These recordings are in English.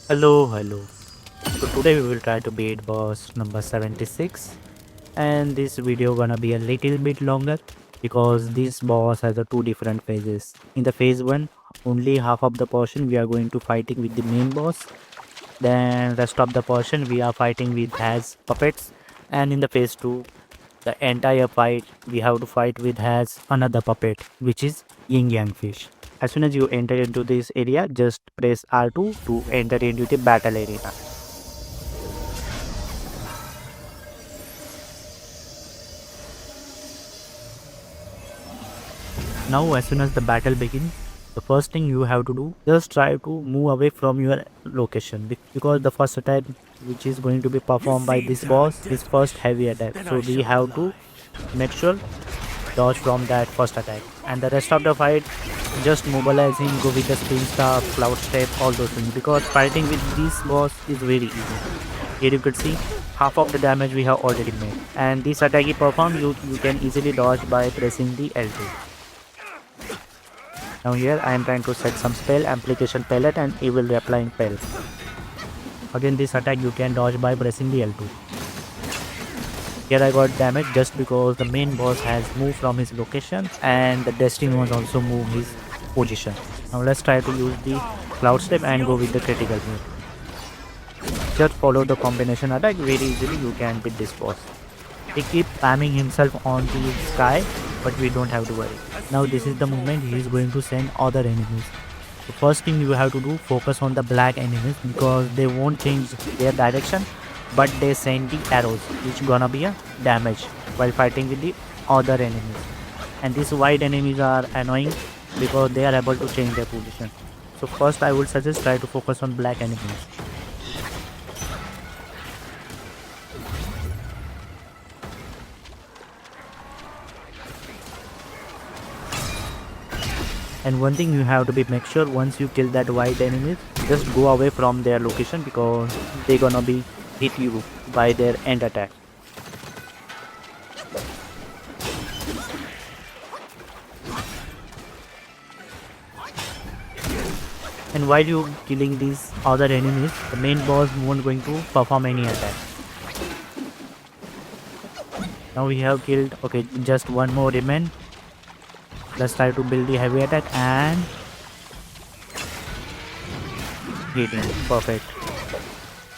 Hello. So today we will try to beat boss number 76, and this video gonna be a little bit longer because this boss has a two different phases. In the phase 1, only half of the portion we are going to fighting with the main boss. Then rest of the portion we are fighting with has puppets, and in the phase 2 the entire fight we have to fight with has another puppet, which is yin yang fish. As soon as you enter into this area, just press R2 to enter into the battle arena. Now as soon as the battle begins, the first thing you have to do, just try to move away from your location because the first attack which is going to be performed by this boss is first heavy attack. So we have to make sure dodge from that first attack, and the rest of the fight just mobilize him, go with the spin star, cloud step, all those things, because fighting with this boss is very easy. Here you could see half of the damage we have already made, and this attack he perform you can easily dodge by pressing the L2. Now here I am trying to set some spell, application pellet and evil replying spell. Again this attack you can dodge by pressing the L2. Here I got damage just because the main boss has moved from his location and the Destiny was also moved his position. Now let's try to use the cloud step and go with the critical hit. Just follow the combination attack, very easily you can beat this boss. He keep spamming himself on the sky, but we don't have to worry. Now this is the moment he is going to send other enemies. The first thing you have to do, focus on the black enemies because they won't change their direction, but they send the arrows which gonna be a damage while fighting with the other enemies. And these white enemies are annoying because they are able to change their position. So first I would suggest try to focus on black enemies. And one thing you have to be make sure, once you kill that white enemies, just go away from their location because they gonna be hit you by their end attack. And while you killing these other enemies, the main boss won't going to perform any attack. Now we have killed, okay, just one more remain. Let's try to build the heavy attack and hit him. Perfect.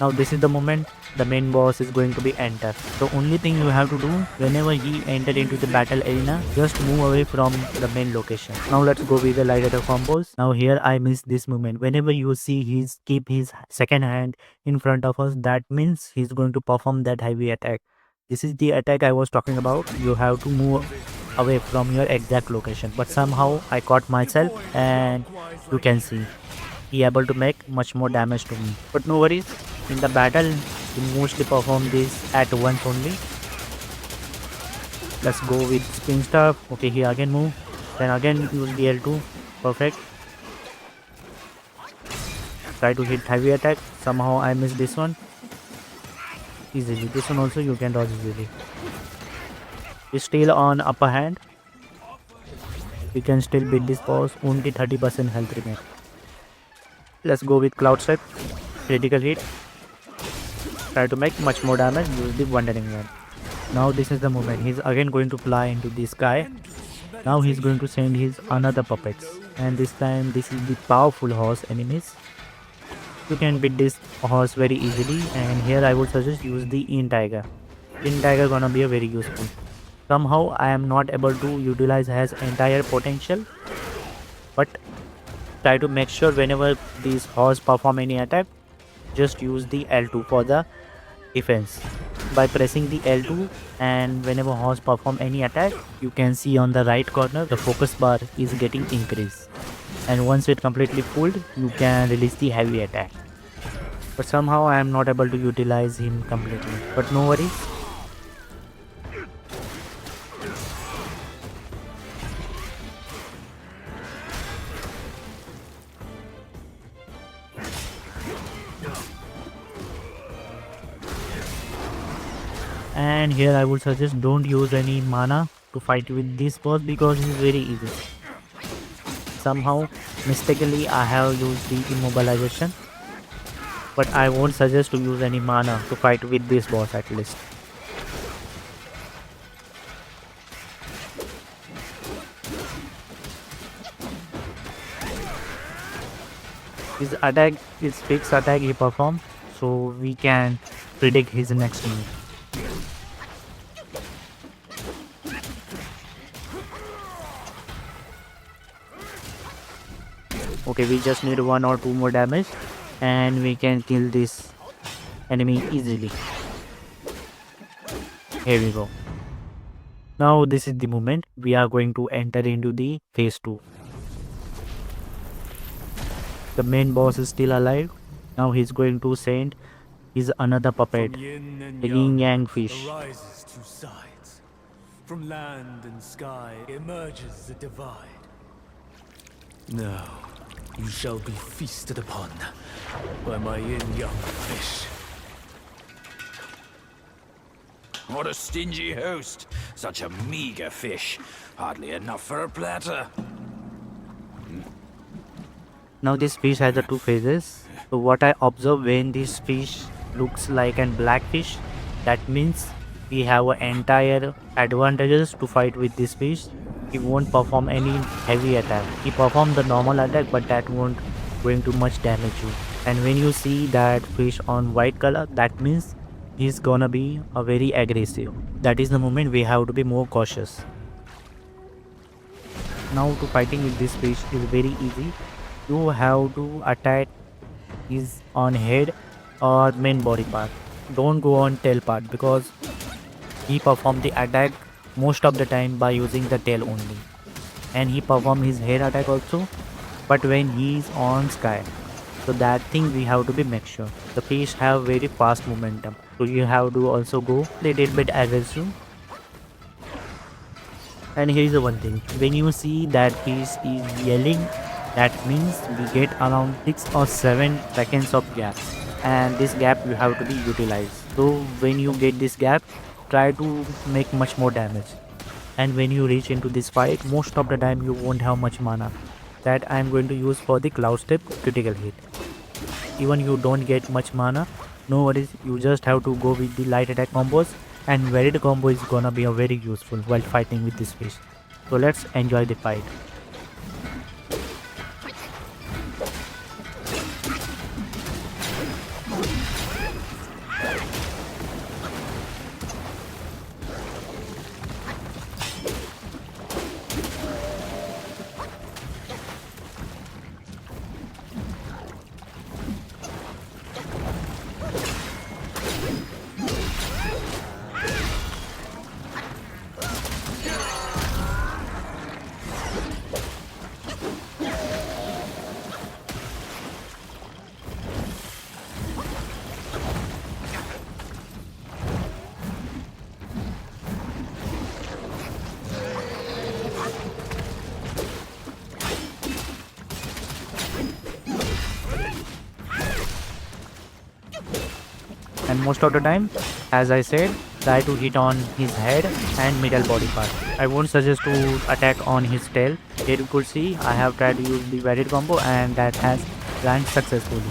Now this is the moment the main boss is going to be enter. The only thing you have to do, whenever he enter into the battle arena, just move away from the main location. Now let's go with the light attack combos. Now here I miss this moment. Whenever you see he's keep his second hand in front of us, that means he's going to perform that heavy attack. This is the attack I was talking about. You have to move away from your exact location, but somehow I caught myself and you can see he able to make much more damage to me. But no worries, in the battle he mostly perform this at once only. Let's go with spin stuff. Okay, he again move, then again use the L2. Perfect. Try to hit heavy attack. Somehow I missed this one easily. This one also you can dodge easily. He's still on upper hand. You can still beat this boss. Only 30% health remain. Let's go with cloud step. Critical hit. Try to make much more damage. Use the wandering one. Now this is the moment. He's again going to fly into the sky. Now he's going to send his another puppets. And this time this is the powerful horse enemies. You can beat this horse very easily. And here I would suggest use the in tiger. In tiger gonna be a very useful. Somehow I am not able to utilize his entire potential, but try to make sure whenever these horse perform any attack, just use the L2 for the defense. By pressing the L2, and whenever horse perform any attack, you can see on the right corner the focus bar is getting increased, and once it completely full, you can release the heavy attack. But somehow I am not able to utilize him completely, but no worries. And here I would suggest don't use any mana to fight with this boss because it is very easy. Somehow mistakenly I have used the immobilization. but I won't suggest to use any mana to fight with this boss at least. His attack, his fixed attack he performs, so we can predict his next move. Okay, we just need 1 or 2 more damage and we can kill this enemy easily. Here we go. Now this is the moment we are going to enter into the phase 2. The main boss is still alive. Now he's going to send his another puppet, the yin yang fish. Arises two sides. From land and sky emerges a divide. Now you shall be feasted upon by my yin yang fish. What a stingy host! Such a meager fish. Hardly enough for a platter. Now this fish has the 2 phases. So what I observe, when this fish looks like a black fish, that means we have an entire advantages to fight with this fish. He won't perform any heavy attack. He performs the normal attack, but that won't going to much damage you. And when you see that fish on white color, that means he's gonna be a very aggressive. That is the moment we have to be more cautious. Now to fighting with this fish is very easy. You have to attack his on head or main body part. Don't go on tail part, because he perform the attack most of the time by using the tail only, and he perform his head attack also, but when he is on sky. So that thing we have to be make sure. The fish have very fast momentum, so you have to also go little bit aggressive. And here is the one thing, when you see that fish is yelling, that means we get around 6 or 7 seconds of gap, and this gap you have to be utilized. So when you get this gap, try to make much more damage. And when you reach into this fight, most of the time you won't have much mana. That I am going to use for the cloud step critical hit. Even you don't get much mana, no worries, you just have to go with the light attack combos, and varied combo is gonna be a very useful while fighting with this fish. So let's enjoy the fight. And most of the time, as I said, try to hit on his head and middle body part. I won't suggest to attack on his tail. Here you could see I have tried to use the varied combo and that has landed successfully.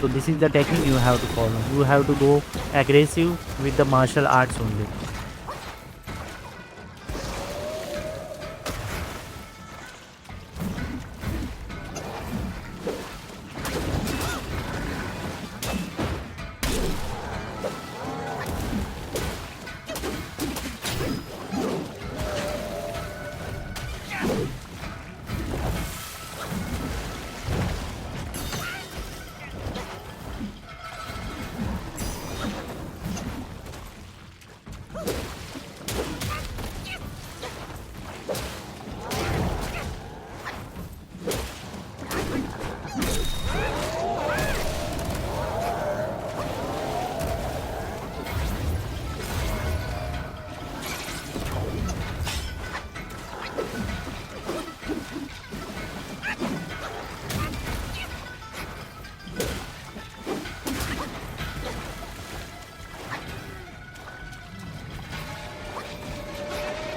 So this is the technique you have to follow. You have to go aggressive with the martial arts only.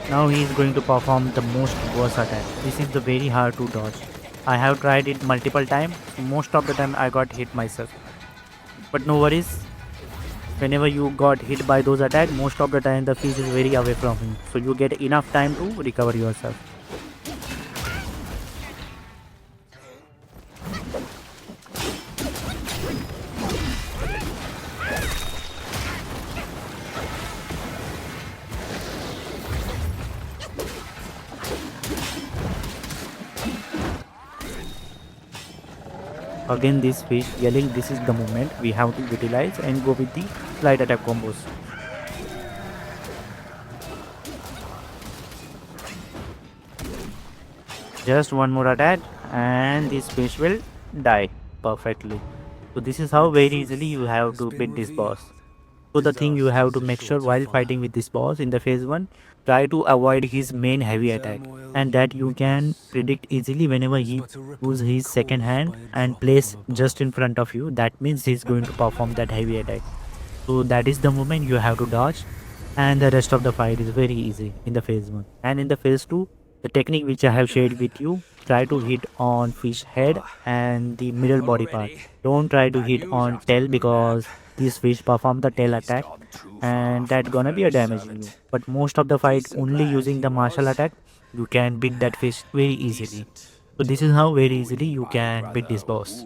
Now he is going to perform the most worst attack. This is the very hard to dodge. I have tried it multiple times. Most of the time I got hit myself. But no worries, whenever you got hit by those attacks, most of the time the fish is very away from him, so you get enough time to recover yourself. Again this fish yelling, this is the moment we have to utilize and go with the light attack combos. Just one more attack and this fish will die perfectly. So this is how very easily you have to beat this boss. So the thing you have to make sure while fighting with this boss in the phase 1, try to avoid his main heavy attack, and that you can predict easily whenever he use his second hand and place just in front of you. That means he's going to perform that heavy attack. So that is the moment you have to dodge, and the rest of the fight is very easy in the phase 1. And in the phase 2, the technique which I have shared with you, try to hit on fish head and the middle body part. Don't try to hit on tail because this fish perform the tail attack and that gonna be a damaging you. But most of the fight only using the martial attack, you can beat that fish very easily. So this is how very easily you can beat this boss.